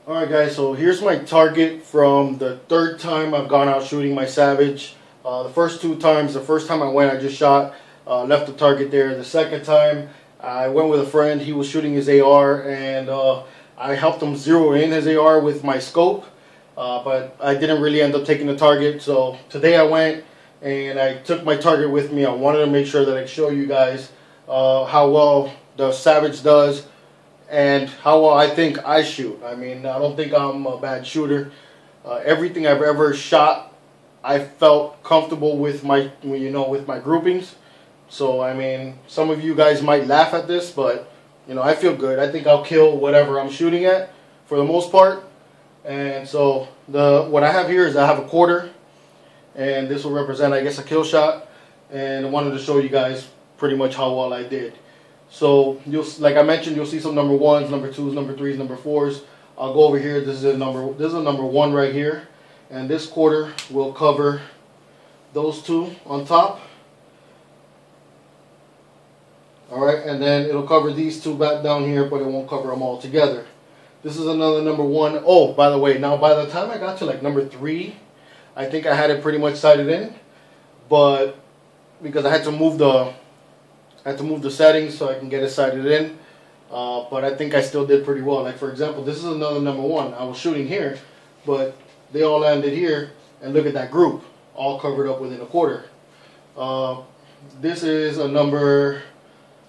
Alright guys, so here's my target from the third time I've gone out shooting my Savage. The first two times, the first time I went I just shot, left the target there. The second time I went with a friend, he was shooting his AR and I helped him zero in his AR with my scope. But I didn't really end up taking the target, so today I went and I took my target with me. I wanted to make sure that I show you guys how well the Savage does and how well I think I shoot. I mean, I don't think I'm a bad shooter. Everything I've ever shot, I felt comfortable with my, with my groupings. So I mean, some of you guys might laugh at this, but I feel good. I think I'll kill whatever I'm shooting at for the most part. And so what I have here is I have a quarter, and this will represent, I guess, a kill shot. And I wanted to show you guys pretty much how well I did. So like I mentioned, you'll see some number ones, number twos, number threes, number fours. I'll go over here. This is a number one right here, and this quarter will cover those two on top. All right, and then it'll cover these two back down here, but it won't cover them all together. This is another number one. Oh, by the way, now by the time I got to like number three, I think I had it pretty much sighted in, but because I had to move the settings so I can get it sighted in. But I think I still did pretty well. Like for example, this is another number one. I was shooting here, but they all landed here, and look at that group, all covered up within a quarter. This is number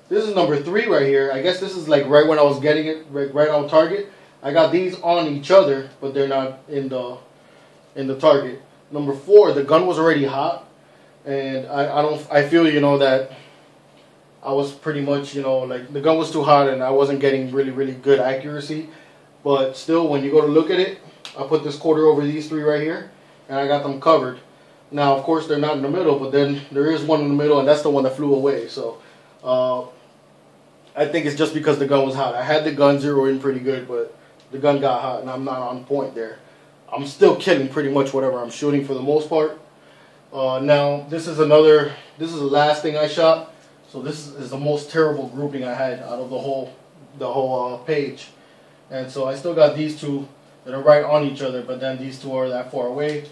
three right here. I guess this is like right when I was getting it right on target. I got these on each other, but they're not in the target. Number four, the gun was already hot, and I feel that I was pretty much like the gun was too hot and I wasn't getting really good accuracy. But still, when you go to look at it, I put this quarter over these three right here, and I got them covered. Now, of course, they're not in the middle, but then there is one in the middle, and that's the one that flew away. So I think it's just because the gun was hot. I had the gun zero in pretty good, but the gun got hot and I'm not on point there. I'm still killing pretty much whatever I'm shooting for the most part. Now this is the last thing I shot. So this is the most terrible grouping I had out of the whole page. And so I still got these two that are right on each other, but then these two are that far away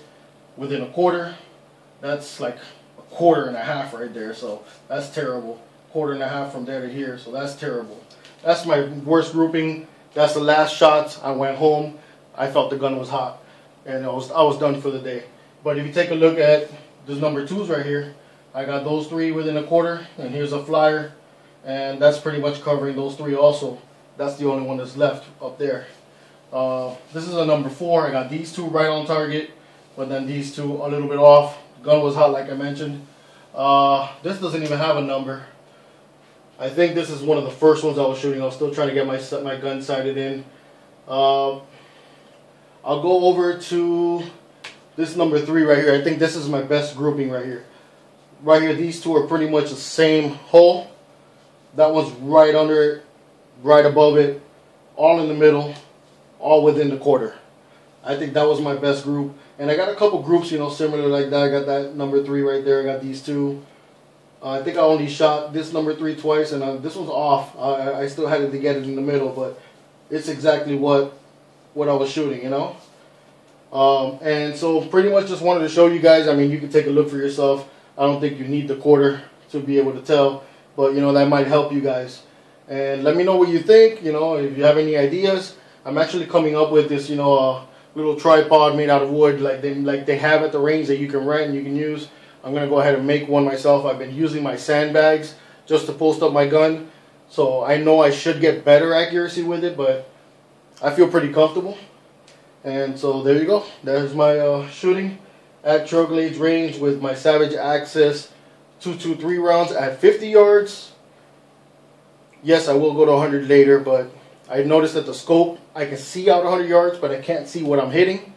within a quarter. That's like a quarter and a half right there, so that's terrible. Quarter and a half from there to here, so that's terrible. That's my worst grouping. That's the last shot. I went home. I felt the gun was hot, and I was done for the day. But if you take a look at those number twos right here, I got those three within a quarter, and here's a flyer, and that's pretty much covering those three also. That's the only one that's left up there. This is a number four. I got these two right on target, but then these two a little bit off. The gun was hot, like I mentioned. This doesn't even have a number. I think this is one of the first ones I was shooting. I was still trying to get my gun sighted in. I'll go over to this number three right here. I think this is my best grouping right here. Right here, these two are pretty much the same hole. That one's right under it, right above it, all in the middle, all within the quarter. I think that was my best group. And I got a couple groups, similar like that. I got that number three right there. I got these two. I think I only shot this number three twice, and this one's off. I still had to get it in the middle, but it's exactly what I was shooting, And so pretty much just wanted to show you guys. I mean, you can take a look for yourself. I don't think you need the quarter to be able to tell, but that might help you guys. And let me know what you think. If you have any ideas. I'm actually coming up with this, little tripod made out of wood, like they have at the range that you can rent and you can use. I'm going to go ahead and make one myself. I've been using my sandbags just to post up my gun. So I know I should get better accuracy with it, but I feel pretty comfortable. And so there you go. There's my shooting at Trail Glades range with my Savage Access 223 rounds at 50 yards. Yes, I will go to 100 later, but I noticed that the scope, I can see out 100 yards, but I can't see what I'm hitting.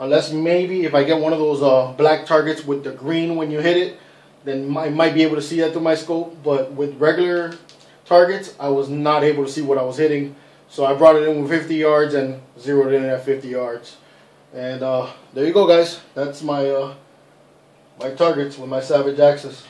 Unless maybe if I get one of those black targets with the green when you hit it, then I might be able to see that through my scope. But with regular targets, I was not able to see what I was hitting. So I brought it in with 50 yards and zeroed in at 50 yards. And there you go, guys. That's my my targets with my Savage Access.